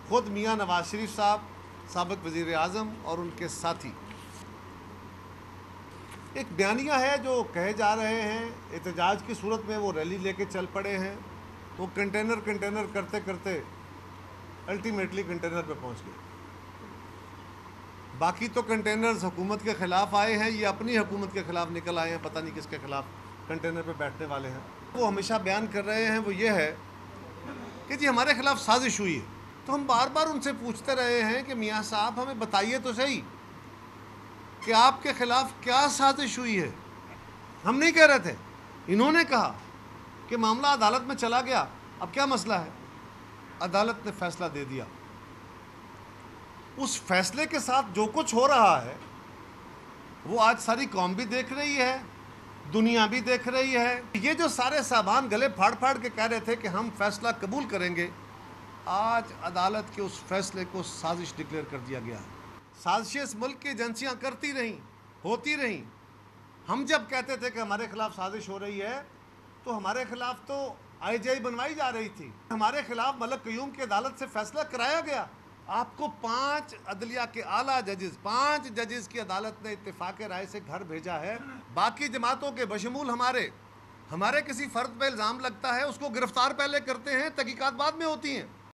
خود میاں نواز شریف صاحب سابق وزیر اعظم اور ان کے ساتھی ایک بیانیہ ہے جو کہے جا رہے ہیں احتجاج کی صورت میں وہ ریلی لے کے چل پڑے ہیں، وہ کنٹینر کرتے کرتے الٹیمیٹلی کنٹینر پہ پہنچ گئے۔ باقی تو کنٹینرز حکومت کے خلاف آئے ہیں، یہ اپنی حکومت کے خلاف نکل آئے ہیں، پتہ نہیں کس کے خلاف کنٹینر پہ بیٹھنے والے ہیں۔ وہ ہمیشہ بیان کر رہے ہیں وہ یہ ہے کہ جی ہمارے خلاف سازش ہوئی ہے، تو ہم بار بار ان سے پوچھتے رہے ہیں کہ میاں صاحب ہمیں بتائیے تو صحیح کہ آپ کے خلاف کیا سازش ہوئی ہے۔ ہم نہیں کہہ رہے تھے، انہوں نے کہا کہ معاملہ عدالت میں چلا گیا، اب کیا مسئلہ ہے؟ عدالت نے فیصلہ دے دیا، اس فیصلے کے ساتھ جو کچھ ہو رہا ہے وہ آج ساری قوم بھی دیکھ رہی ہے، دنیا بھی دیکھ رہی ہے۔ یہ جو سارے صاحبان گلے پھاڑ پھاڑ کے کہہ رہے تھے کہ ہم فیصلہ قبول کریں گے، آج عدالت کے اس فیصلے کو سازش ڈکلیئر کر دیا گیا ہے۔ سازشیں اس ملک کی ایجنسیاں کرتی رہیں، ہوتی رہیں۔ ہم جب کہتے تھے کہ ہمارے خلاف سازش ہو رہی ہے تو ہمارے خلاف تو آئی جے بنوائی جا رہی تھی، ہمارے خلاف ملک قیوم کی عدالت سے فیصلہ کرایا گیا۔ آپ کو 5 عدلیہ کے اعلیٰ ججز، 5 ججز کی عدالت نے اتفاق رائے سے گھر بھیجا ہے۔ باقی جماعتوں کے بشمول ہمارے کسی فرد پہ الزام لگتا ہے، اس کو گرفتار پہلے کرتے ہیں، تحقیقات بعد میں ہوتی ہیں۔